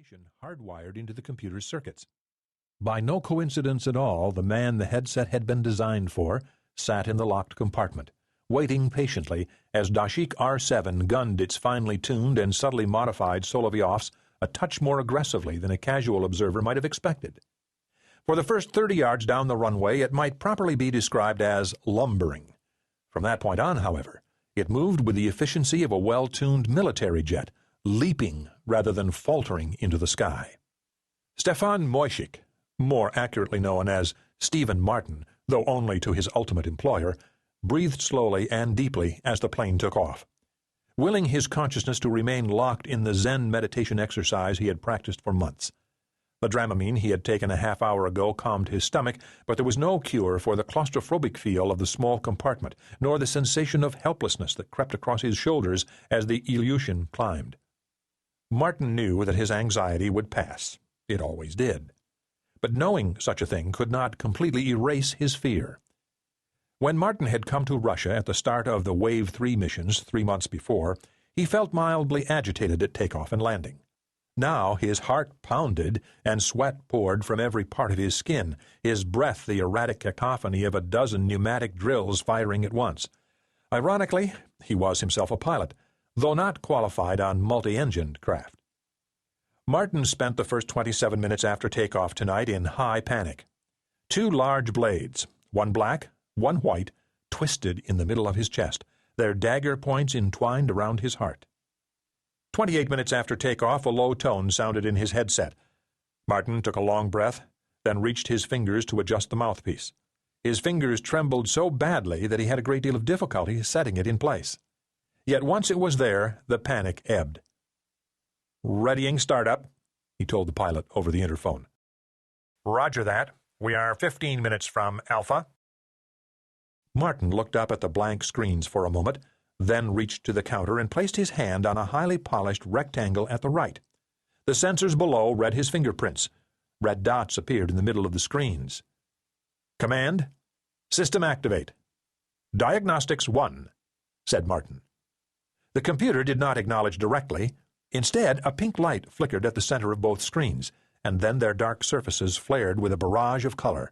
information hardwired into the computer's circuits. By no coincidence at all, the man the headset had been designed for sat in the locked compartment, waiting patiently as Dashik R7 gunned its finely tuned and subtly modified Solovyovs a touch more aggressively than a casual observer might have expected. For the first 30 yards down the runway, it might properly be described as lumbering. From that point on, however, it moved with the efficiency of a well-tuned military jet, leaping rather than faltering into the sky. Stefan Moishik, more accurately known as Stephen Martin, though only to his ultimate employer, breathed slowly and deeply as the plane took off. Willing his consciousness to remain locked in the Zen meditation exercise he had practiced for months. The Dramamine he had taken a half-hour ago calmed his stomach, but there was no cure for the claustrophobic feel of the small compartment, nor the sensation of helplessness that crept across his shoulders as the Ilyushin climbed. Martin knew that his anxiety would pass. It always did. But knowing such a thing could not completely erase his fear. When Martin had come to Russia at the start of the Wave 3 missions 3 months before, he felt mildly agitated at takeoff and landing. Now his heart pounded and sweat poured from every part of his skin, his breath the erratic cacophony of a dozen pneumatic drills firing at once. Ironically, he was himself a pilot, though not qualified on multi-engined craft. Martin spent the first 27 minutes after takeoff tonight in high panic. 2 large blades, one black, one white, twisted in the middle of his chest, their dagger points entwined around his heart. 28 minutes after takeoff, a low tone sounded in his headset. Martin took a long breath, then reached his fingers to adjust the mouthpiece. His fingers trembled so badly that he had a great deal of difficulty setting it in place. Yet once it was there, the panic ebbed. "Readying startup," he told the pilot over the interphone. "Roger that. We are 15 minutes from Alpha." Martin looked up at the blank screens for a moment, then reached to the counter and placed his hand on a highly polished rectangle at the right. The sensors below read his fingerprints. Red dots appeared in the middle of the screens. "Command, system activate. Diagnostics 1, said Martin. The computer did not acknowledge directly. Instead, a pink light flickered at the center of both screens, and then their dark surfaces flared with a barrage of color.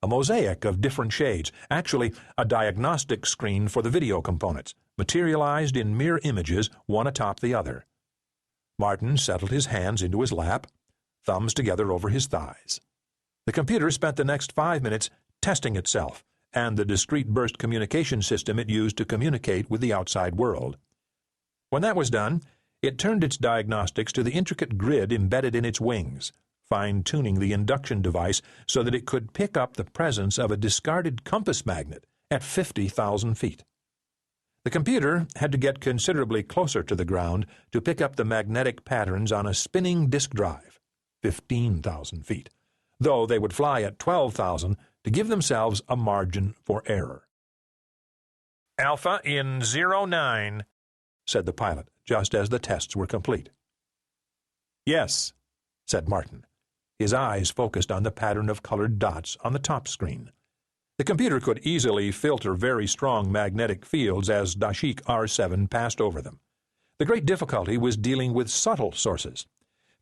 A mosaic of different shades, actually a diagnostic screen for the video components, materialized in mirror images, one atop the other. Martin settled his hands into his lap, thumbs together over his thighs. The computer spent the next 5 minutes testing itself and the discrete burst communication system it used to communicate with the outside world. When that was done, it turned its diagnostics to the intricate grid embedded in its wings, fine-tuning the induction device so that it could pick up the presence of a discarded compass magnet at 50,000 feet. The computer had to get considerably closer to the ground to pick up the magnetic patterns on a spinning disk drive, 15,000 feet, though they would fly at 12,000 to give themselves a margin for error. "Alpha in 09, said the pilot, just as the tests were complete. "Yes," said Martin. His eyes focused on the pattern of colored dots on the top screen. The computer could easily filter very strong magnetic fields as Dashik R7 passed over them. The great difficulty was dealing with subtle sources.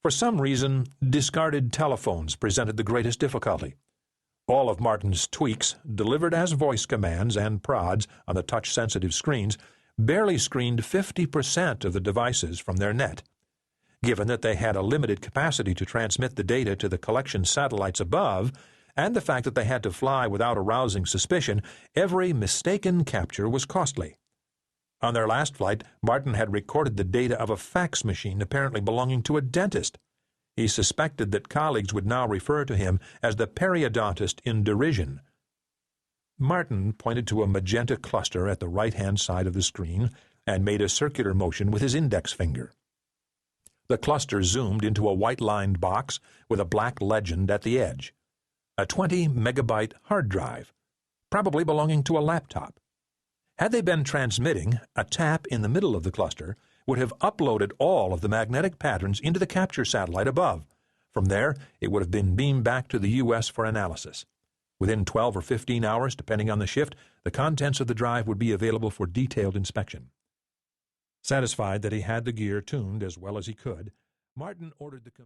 For some reason, discarded telephones presented the greatest difficulty. All of Martin's tweaks, delivered as voice commands and prods on the touch-sensitive screens, barely screened 50% of the devices from their net. Given that they had a limited capacity to transmit the data to the collection satellites above, and the fact that they had to fly without arousing suspicion, every mistaken capture was costly. On their last flight, Martin had recorded the data of a fax machine apparently belonging to a dentist. He suspected that colleagues would now refer to him as the periodontist in derision. Martin pointed to a magenta cluster at the right-hand side of the screen and made a circular motion with his index finger. The cluster zoomed into a white-lined box with a black legend at the edge. A 20-megabyte hard drive, probably belonging to a laptop. Had they been transmitting, a tap in the middle of the cluster would have uploaded all of the magnetic patterns into the capture satellite above. From there, it would have been beamed back to the U.S. for analysis. Within 12 or 15 hours, depending on the shift, the contents of the drive would be available for detailed inspection. Satisfied that he had the gear tuned as well as he could, Martin ordered the computer